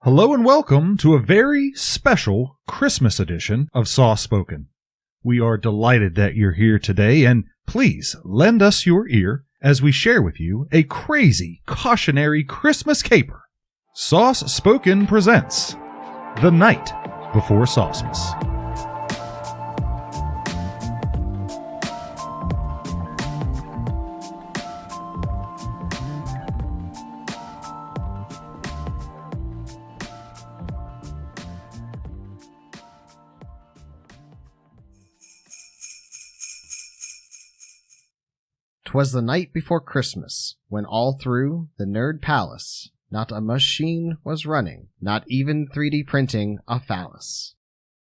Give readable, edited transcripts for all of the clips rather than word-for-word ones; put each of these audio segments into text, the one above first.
Hello and welcome to a very special Christmas edition of Sauce Spoken. We are delighted that you're here today, and please lend us your ear as we share with you a crazy, cautionary Christmas caper. Sauce Spoken presents The Night Before Saucemas. 'Twas the night before Christmas, when all through the Nerd Palace not a machine was running, not even 3D printing a phallus.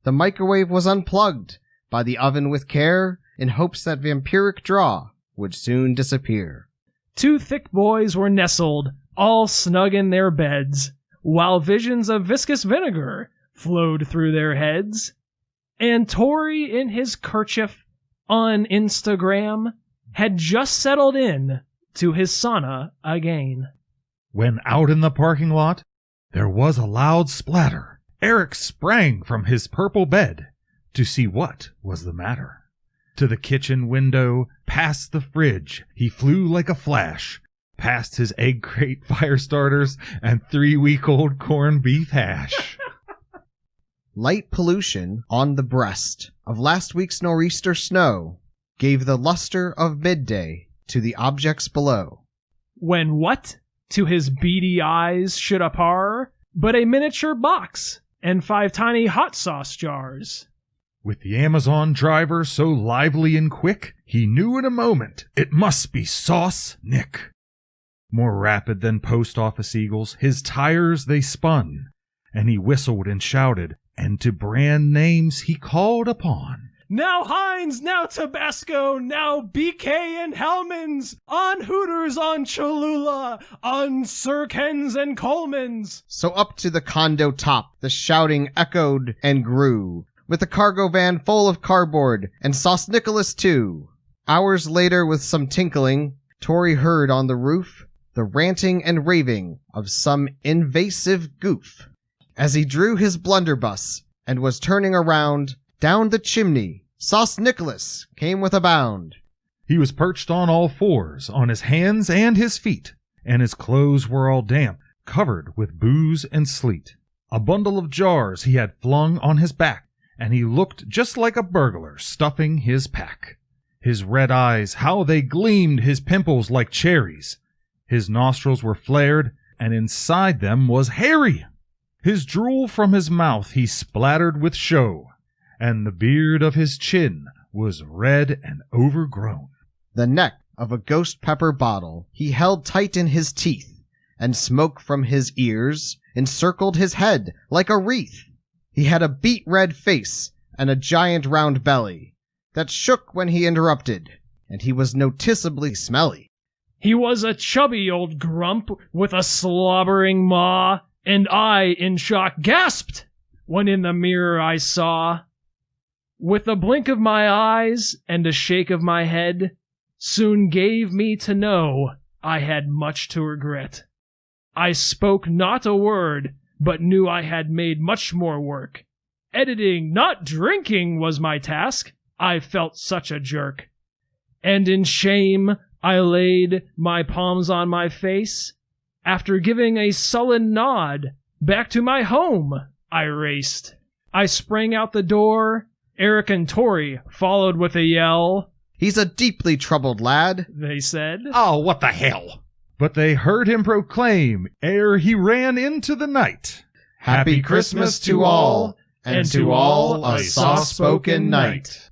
The microwave was unplugged by the oven with care, in hopes that vampiric draw would soon disappear. Two thick boys were nestled, all snug in their beds, while visions of viscous vinegar flowed through their heads. And Tori in his kerchief on Instagram had just settled in to his sauna again. When out in the parking lot, there was a loud splatter. Eric sprang from his purple bed to see what was the matter. To the kitchen window, past the fridge, he flew like a flash, past his egg crate fire starters and 3-week-old corned beef hash. Light pollution on the breast of last week's nor'easter snow gave the luster of midday to the objects below. When what to his beady eyes should appear but a miniature box and 5 tiny hot sauce jars. With the Amazon driver so lively and quick, he knew in a moment it must be Sauce Nick. More rapid than post office eagles, his tires they spun, and he whistled and shouted, and to brand names he called upon. Now Heinz, now Tabasco, now BK and Hellman's, on Hooters, on Cholula, on Sir Ken's and Coleman's. So up to the condo top the shouting echoed and grew, with a cargo van full of cardboard, and Sauce Nicholas too. Hours later, with some tinkling, Tori heard on the roof the ranting and raving of some invasive goof. As he drew his blunderbuss and was turning around, down the chimney Sauce Nicholas came with a bound. He was perched on all fours, on his hands and his feet, and his clothes were all damp, covered with booze and sleet. A bundle of jars he had flung on his back, and he looked just like a burglar stuffing his pack. His red eyes, how they gleamed, his pimples like cherries. His nostrils were flared, and inside them was Harry. His drool from his mouth he splattered with show, and the beard of his chin was red and overgrown. The neck of a ghost pepper bottle he held tight in his teeth, and smoke from his ears encircled his head like a wreath. He had a beet-red face and a giant round belly that shook when he interrupted, and he was noticeably smelly. He was a chubby old grump with a slobbering maw, and I, in shock, gasped when in the mirror I saw, with a blink of my eyes and a shake of my head, soon gave me to know I had much to regret. I spoke not a word, but knew I had made much more work. Editing, not drinking, was my task. I felt such a jerk. And in shame I laid my palms on my face. After giving a sullen nod, back to my home I raced. I sprang out the door. Eric and Tori followed with a yell. He's a deeply troubled lad, they said. Oh, what the hell? But they heard him proclaim, ere he ran into the night, Happy Christmas to all, and to all a soft-spoken night.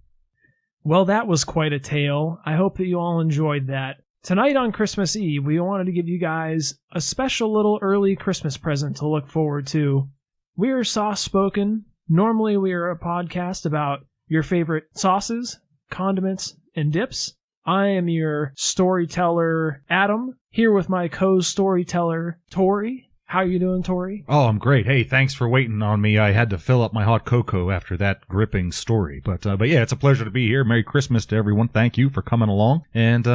Well, that was quite a tale. I hope that you all enjoyed that. Tonight on Christmas Eve, we wanted to give you guys a special little early Christmas present to look forward to. We are Sauce Spoken. Normally, we are a podcast about your favorite sauces, condiments, and dips. I am your storyteller, Adam, here with my co-storyteller, Tori. How are you doing, Tori? Oh, I'm great. Hey, thanks for waiting on me. I had to fill up my hot cocoa after that gripping story. But yeah, it's a pleasure to be here. Merry Christmas to everyone. Thank you for coming along. And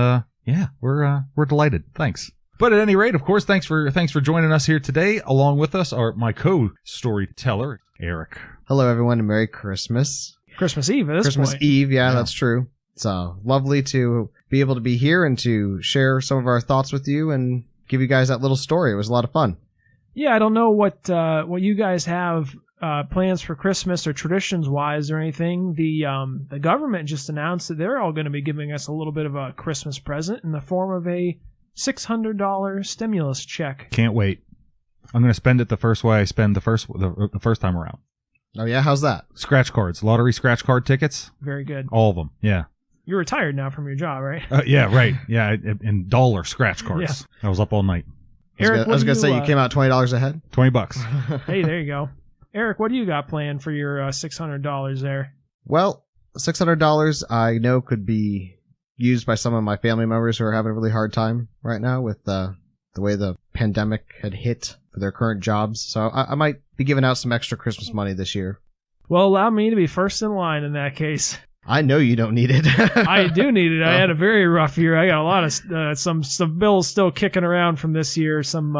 yeah, we're delighted. Thanks. But at any rate, of course, thanks for joining us here today. Along with us are my co-storyteller, Eric. Hello, everyone, and Merry Christmas. Christmas Eve at this Christmas point. Eve, yeah, that's true. It's lovely to be able to be here and to share some of our thoughts with you and give you guys that little story. It was a lot of fun. Yeah, I don't know what you guys have plans for Christmas or traditions-wise or anything. The government just announced that they're all going to be giving us a little bit of a Christmas present in the form of a $600 stimulus check. Can't wait. I'm going to spend it the first way I spend the first time around. Oh, yeah? How's that? Scratch cards. Lottery scratch card tickets. Very good. All of them. Yeah. You're retired now from your job, right? Yeah, right. Yeah, and dollar scratch cards. I was up all night. Eric, I was going to say, you came out $20 ahead? $20. Hey, there you go. Eric, what do you got planned for your $600 there? Well, $600 I know could be used by some of my family members who are having a really hard time right now with the way the pandemic had hit for their current jobs. So I might be giving out some extra Christmas money this year. Well, allow me to be first in line in that case. I know you don't need it. I do need it. I had a very rough year. I got a lot of some bills still kicking around from this year. Some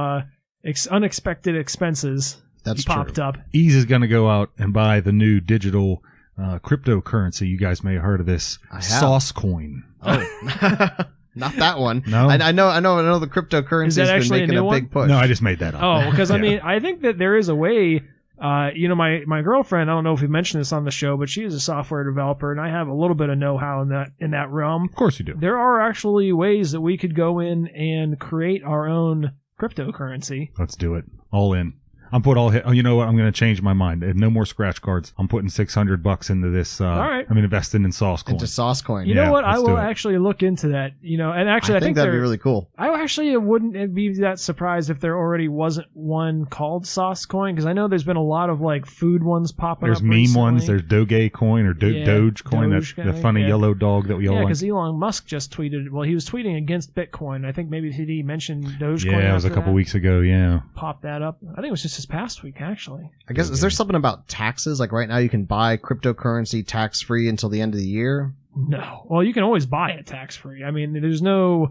unexpected expenses That's popped true. up. Ease is going to go out and buy the new digital cryptocurrency. You guys may have heard of this. I have. Saucecoin. Oh, not that one. No? I know the cryptocurrency Is that has been actually a making new a big push. No, I just made that up. Oh, because I Yeah. mean, I think that there is a way. My girlfriend, I don't know if we mentioned this on the show, but she is a software developer, and I have a little bit of know-how in that realm. Of course you do. There are actually ways that we could go in and create our own cryptocurrency. Let's do it. All in. I'm put all hit. Oh, you know what? I'm going to change my mind. No more scratch cards. I'm putting $600 into this. All right. I'm investing in Saucecoin. Into Saucecoin. You Yeah, know what? I let's will do it. actually look into that. And actually, I think that'd be really cool. I actually wouldn't be that surprised if there already wasn't one called Saucecoin, because I know there's been a lot of like food ones popping There's up. meme recently. ones. There's Dogecoin or Yeah, Dogecoin. Doge That the guy, funny yeah. yellow dog that we all Yeah, like. because Elon Musk just tweeted. Well, he was tweeting against Bitcoin. I think maybe he mentioned Dogecoin. Yeah, it was a after couple that. weeks ago. Yeah. Popped that up. I think it was just this past week, actually. I guess, is there something about taxes? Like right now you can buy cryptocurrency tax-free until the end of the year? No. Well, you can always buy it tax free. I mean, there's no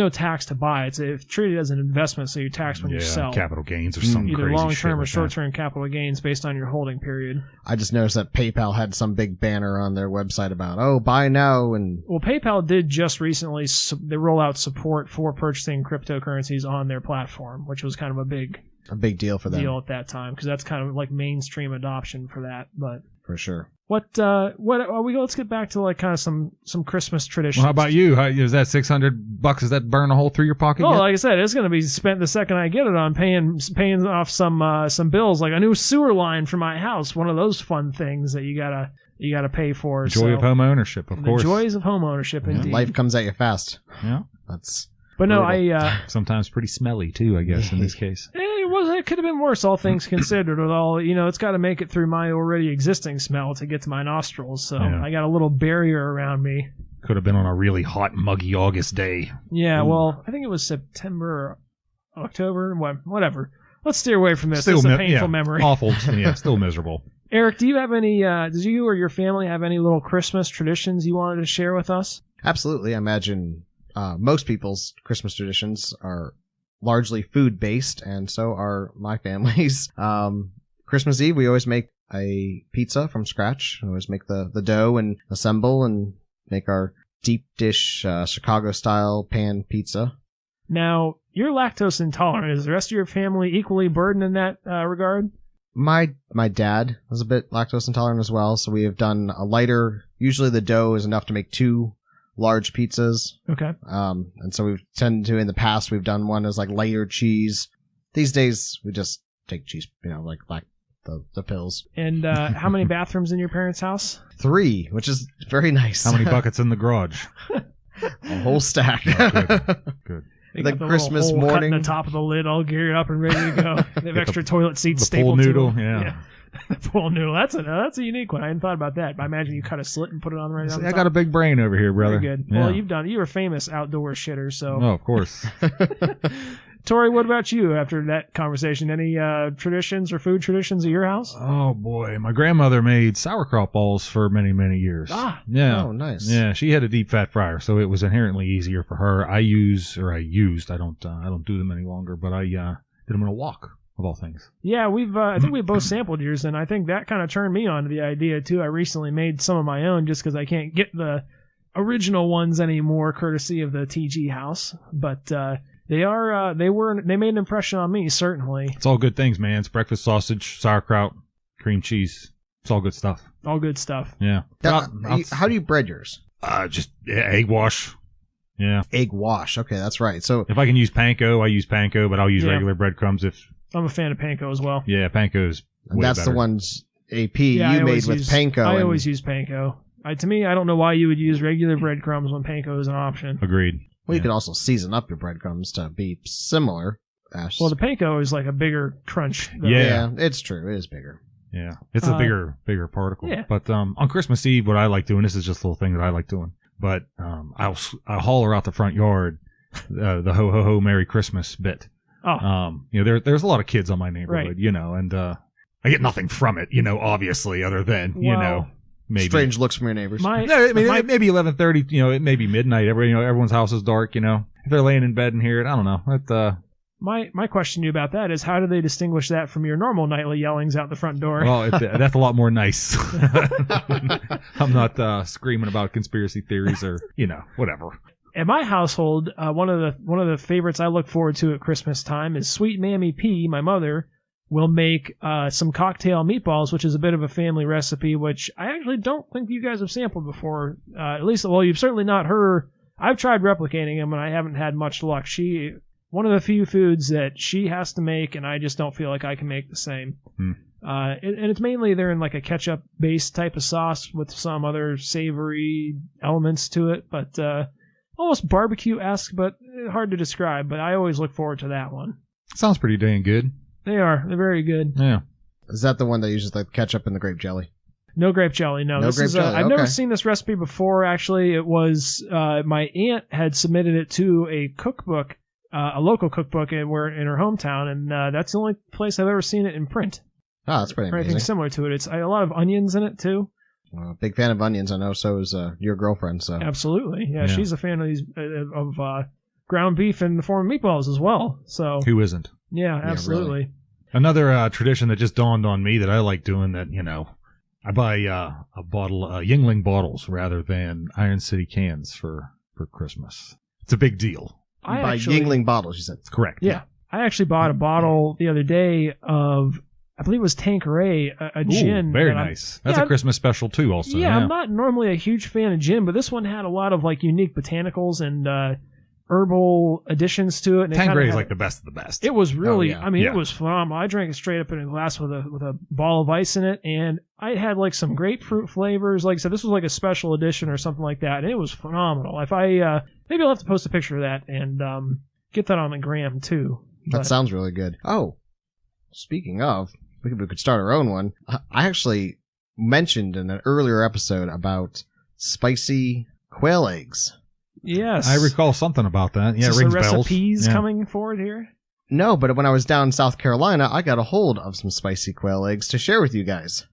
tax to buy. It's treated as an investment, so you tax when you sell. Capital gains or some Either crazy long shit term or like short that. term capital gains based on your holding period. I just noticed that PayPal had some big banner on their website about, buy now, and Well, PayPal did just recently they roll out support for purchasing cryptocurrencies on their platform, which was kind of a big a big deal for them, deal at that time, because that's kind of like mainstream adoption for that. But for sure. what are we? Let's get back to like kind of some Christmas traditions. Well, how about you? Is that $600? Does that burn a hole through your pocket? Oh, yet? like I said, it's going to be spent the second I get it on paying off some bills, like a new sewer line for my house. One of those fun things that you gotta pay for. Joy of home ownership, of the course. joys of home ownership, indeed. Life comes at you fast. Yeah. That's But no, brutal. Sometimes pretty smelly too, I guess, in this case. It could have been worse, all things considered. With all, it's got to make it through my already existing smell to get to my nostrils. So Yeah. I got a little barrier around me. Could have been on a really hot, muggy August day. Yeah, Ooh. well, I think it was September, October, whatever. Let's steer away from this. Still It's a mi- painful yeah, memory. Awful. Yeah, still miserable. Eric, do you have any? Does you or your family have any little Christmas traditions you wanted to share with us? absolutely. I imagine most people's Christmas traditions are largely food-based, and so are my family's. Christmas Eve, we always make a pizza from scratch. We always make the dough and assemble and make our deep dish Chicago-style pan pizza. Now, you're lactose intolerant. Is the rest of your family equally burdened in that regard? My dad was a bit lactose intolerant as well, so we have done a lighter. Usually the dough is enough to make 2 large pizzas. Okay. And so we've tended to, in the past, we've done one as like lighter cheese. These days, we just take cheese, like the pills. And how many bathrooms in your parents' house? 3, which is very nice. How many buckets in the garage? A whole stack. Good. They The got the Christmas little hole cut in morning. the top of the lid, all geared up and ready to go. They have extra toilet seats The stapled pool noodle, to them. yeah. The pool noodle. That's a unique one. I hadn't thought about that. But I imagine you cut a slit and put it on right on the I top. got a big brain over here, brother. Very good. Yeah. Well, you were a famous outdoor shitter, so. Oh, of course. Tori, what about you after that conversation? Any traditions or food traditions at your house? Oh boy, my grandmother made sauerkraut balls for many, many years. Yeah. Oh, nice. Yeah, she had a deep fat fryer, so it was inherently easier for her. I used. I don't do them any longer, but I did them in a wok of all things. Yeah, I think we both sampled yours, and I think that kind of turned me on to the idea too. I recently made some of my own just because I can't get the original ones anymore, courtesy of the TG house. But they made an impression on me, certainly. It's all good things, man. It's breakfast sausage, sauerkraut, cream cheese. It's all good stuff. All good stuff. Yeah. How do you bread yours? Just egg wash. Yeah. Egg wash. Okay, that's right. So if I can use panko, I use panko, but I'll use regular breadcrumbs if. I'm a fan of panko as well. Yeah, panko's way that's better. the ones AP you made with panko. I always use panko. To me, I don't know why you would use regular breadcrumbs when panko is an option. Agreed. Well, you could also season up your breadcrumbs to be similar. Ash. Well, the panko is like a bigger crunch. Yeah, it's true. It is bigger. Yeah, it's a bigger particle. Yeah. But on Christmas Eve, what I like doing, this is just a little thing that I like doing, but I'll holler out the front yard the ho ho ho Merry Christmas bit. Oh. There's a lot of kids on my neighborhood, right. And I get nothing from it, obviously, other than maybe strange looks from your neighbors. Maybe 11:30. It may be midnight. Everyone's house is dark. If they're laying in bed and hear it, I don't know. My question to you about that is, how do they distinguish that from your normal nightly yellings out the front door? Well, that's a lot more nice. I'm not screaming about conspiracy theories or whatever. At my household, one of the favorites I look forward to at Christmas time is Sweet Mammy P, my mother, will make some cocktail meatballs, which is a bit of a family recipe, which I actually don't think you guys have sampled before. At least, well, you've certainly not heard. I've tried replicating them, and I haven't had much luck. One of the few foods that she has to make, and I just don't feel like I can make the same. And it's mainly they're in like a ketchup-based type of sauce with some other savory elements to it, but almost barbecue-esque, but hard to describe. But I always look forward to that one. Sounds pretty dang good. They're very good. Yeah. Is that the one that uses the ketchup and the grape jelly? No grape jelly, no. I've never seen this recipe before, actually. It was, my aunt had submitted it to a cookbook, a local cookbook in her hometown, and that's the only place I've ever seen it in print. Oh, that's pretty amazing. Anything similar to it. It's a lot of onions in it, too. Big fan of onions, I know. So is your girlfriend. So absolutely, yeah. She's a fan of these ground beef in the form of meatballs as well. So who isn't? Yeah, absolutely. Really. Another tradition that just dawned on me that I like doing that I buy a bottle Yingling bottles rather than Iron City cans for Christmas. It's a big deal. You buy Yingling bottles, you said. That's correct. Yeah, I actually bought a bottle the other day of, I believe it was Tanqueray, a gin. Very nice. That's a Christmas special too, also. Yeah, I'm not normally a huge fan of gin, but this one had a lot of unique botanicals and herbal additions to it. And Tanqueray is like the best of the best. It was really, it was phenomenal. I drank it straight up in a glass with a ball of ice in it, and I had some grapefruit flavors. Like I said, this was like a special edition or something like that, and it was phenomenal. If I maybe I'll have to post a picture of that and get that on the gram too. That sounds really good. Oh, speaking of. We could start our own one. I actually mentioned in an earlier episode about spicy quail eggs. Yes. I recall something about that. Yeah, rings bells. Recipes coming forward here? No, but when I was down in South Carolina, I got a hold of some spicy quail eggs to share with you guys.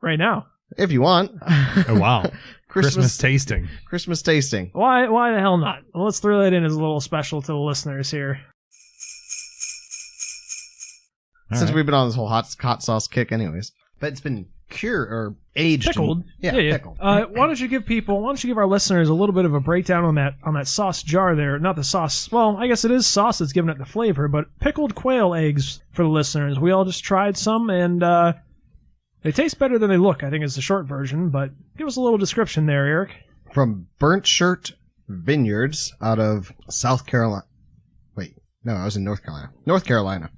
Right now? If you want. Oh, wow. Christmas tasting. Christmas tasting. Why the hell not? Well, let's throw that in as a little special to the listeners here. Since we've been on this whole hot sauce kick anyways. But it's been cured or aged. Pickled. Pickled. Why don't you give our listeners a little bit of a breakdown on that sauce jar there? Not the sauce. Well, I guess it is sauce that's giving it the flavor, but pickled quail eggs for the listeners. We all just tried some, and they taste better than they look, I think is the short version, but give us a little description there, Eric. From Burnt Shirt Vineyards out of South Carolina. No, I was in North Carolina. North Carolina.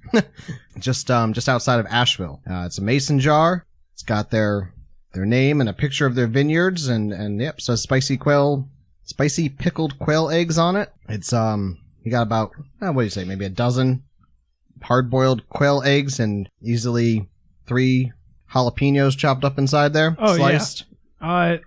just outside of Asheville. It's a mason jar. It's got their name and a picture of their vineyards and yep, so spicy pickled quail eggs on it. It's you got about what do you say, maybe a dozen hard-boiled quail eggs and easily 3 jalapenos chopped up inside there, sliced. Yeah.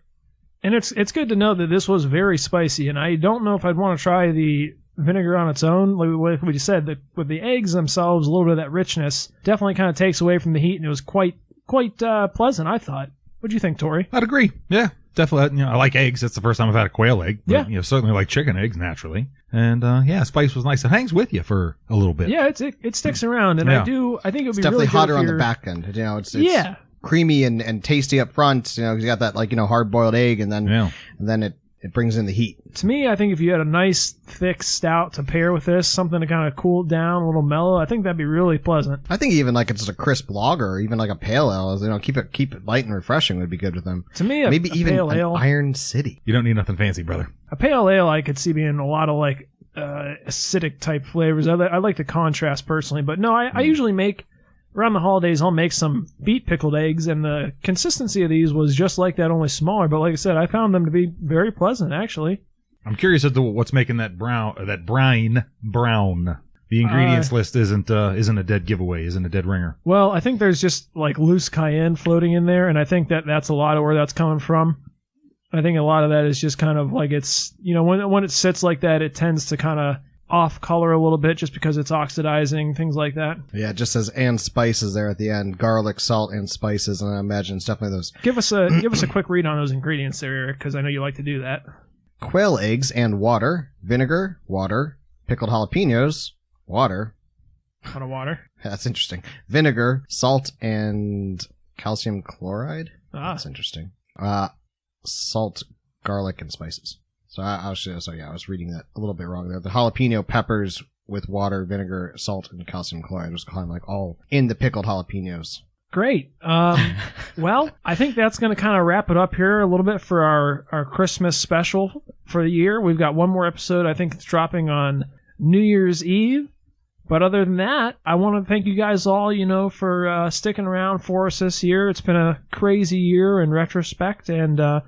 And it's good to know that this was very spicy, and I don't know if I'd want to try the vinegar on its own, like we just said, with the eggs themselves, a little bit of that richness definitely kind of takes away from the heat, and it was quite pleasant, I thought. What'd you think, Tori? I'd agree. Yeah, definitely. I like eggs. That's the first time I've had a quail egg. But, Yeah. Certainly like chicken eggs naturally. And spice was nice. It hangs with you for a little bit. Yeah, it sticks around, and Yeah. I think it would It's be definitely really hotter good on if the you're- back end. It's Yeah. creamy and tasty up front. Because you got that hard boiled egg, and then it brings in the heat. To me, I think if you had a nice thick stout to pair with this, something to kind of cool it down, a little mellow, I think that'd be really pleasant. I think even like it's a crisp lager, or even like a pale ale. Keep it light and refreshing would be good with them. To me, Maybe a even pale an ale, Iron City. You don't need nothing fancy, brother. a pale ale, I could see being a lot of like acidic type flavors. I like the contrast personally, but no, I usually make. Around the holidays, I'll make some beet pickled eggs, and the consistency of these was just like that, only smaller. But like I said, I found them to be very pleasant, actually. I'm curious as to what's making that brine brown. The ingredients list isn't a dead giveaway, isn't a dead ringer. Well, I think there's just like loose cayenne floating in there, and I think that's a lot of where that's coming from. I think a lot of that is just kind of like it's, when it sits like that, it tends to kind of off color a little bit just because it's oxidizing, things like that. Yeah, it just says and spices there at the end. Garlic, salt, and spices, and I imagine it's definitely those. Give us a quick read on those ingredients there, Eric, because I know you like to do that. Quail eggs and water, vinegar, water, pickled jalapenos, water. Out of water. That's interesting. Vinegar, salt, and calcium chloride. Ah. That's interesting. Salt, garlic, and spices. So I was reading that a little bit wrong there. The jalapeno peppers with water, vinegar, salt, and calcium chloride was kind of like all in the pickled jalapenos. Great. Well, I think that's going to kind of wrap it up here a little bit for our Christmas special for the year. We've got one more episode. I think it's dropping on New Year's Eve. But other than that, I want to thank you guys all, for sticking around for us this year. It's been a crazy year in retrospect, and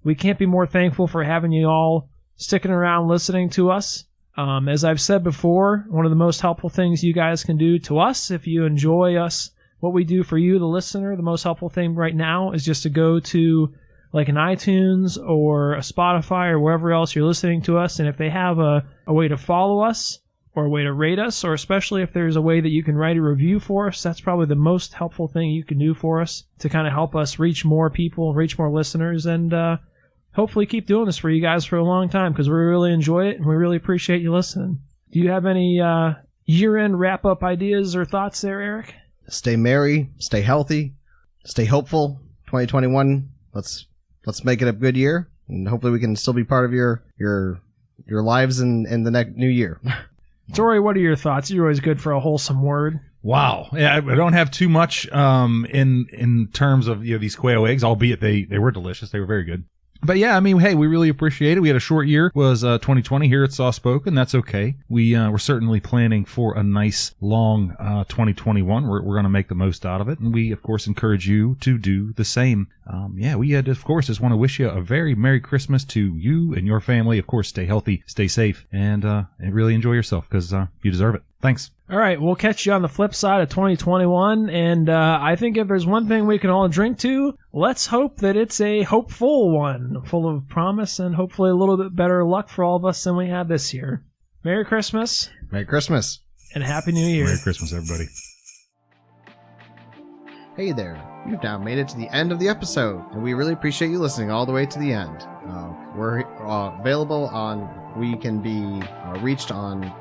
we can't be more thankful for having you all sticking around listening to us. As I've said before, one of the most helpful things you guys can do to us, if you enjoy us, what we do for you, the listener, the most helpful thing right now is just to go to like an iTunes or a Spotify or wherever else you're listening to us. And if they have a way to follow us or a way to rate us, or especially if there's a way that you can write a review for us, that's probably the most helpful thing you can do for us to kind of help us reach more people, reach more listeners, and hopefully keep doing this for you guys for a long time because we really enjoy it and we really appreciate you listening. Do you have any year-end wrap-up ideas or thoughts there, Eric? Stay merry, stay healthy, stay hopeful. 2021, let's make it a good year, and hopefully we can still be part of your lives in the next new year. Tori, what are your thoughts? You're always good for a wholesome word. Wow. Yeah, I don't have too much in terms of these quail eggs, albeit they were delicious. They were very good. But yeah, I mean, hey, we really appreciate it. We had a short year, was 2020 here at Soft Spoken. That's okay. We're certainly planning for a nice, long 2021. We're going to make the most out of it. And we, of course, encourage you to do the same. We of course, just want to wish you a very Merry Christmas to you and your family. Of course, stay healthy, stay safe, and really enjoy yourself because you deserve it. Thanks. All right, we'll catch you on the flip side of 2021, and I think if there's one thing we can all drink to, let's hope that it's a hopeful one, full of promise and hopefully a little bit better luck for all of us than we had this year. Merry Christmas. Merry Christmas. And Happy New Year. Merry Christmas, everybody. Hey there, you've now made it to the end of the episode, and we really appreciate you listening all the way to the end. We're available on, we can be reached on...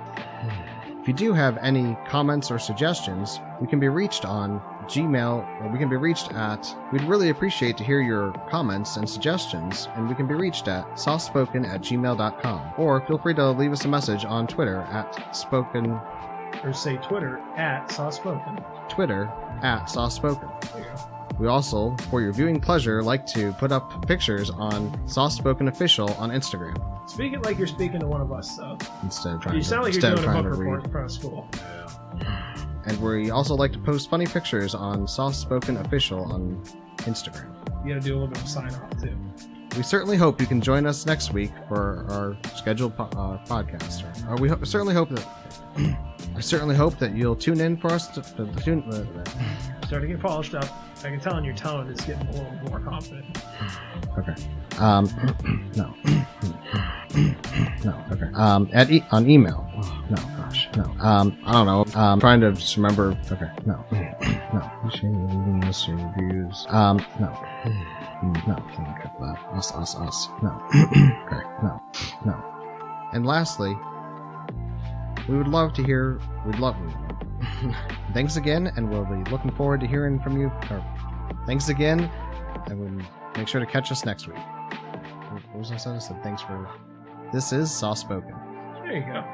If you do have any comments or suggestions, we can be reached on Gmail, or we can be reached at, we'd really appreciate to hear your comments and suggestions, and we can be reached at softspoken@gmail.com, or feel free to leave us a message on Twitter at spoken, Or say Twitter at Saucemas. Twitter at softspoken. There you go. We also, for your viewing pleasure, like to put up pictures on Soft Spoken Official on Instagram. Speak it like you're speaking to one of us, though. Instead of trying You to, sound like instead you're of doing a trying book to report read. in front of school. And we also like to post funny pictures on Soft Spoken Official on Instagram. You gotta do a little bit of sign-off, too. We certainly hope you can join us next week for our scheduled podcast. I certainly hope that you'll tune in for us to tune. Starting to get polished up. I can tell in your tone it's getting a little more confident. Okay. No. No. Okay. On email. Oh, no. Gosh. No. I don't know. Trying to just remember. Okay. No. No. Leaving us reviews. No. No. Can't get that. Us. No. Okay. No. No. And lastly, we would love to hear. Thanks again, and we'll be looking forward to hearing from you. Thanks again, and we'll make sure to catch us next week. What was I saying? I said thanks for. This is Sauce Spoken. There you go.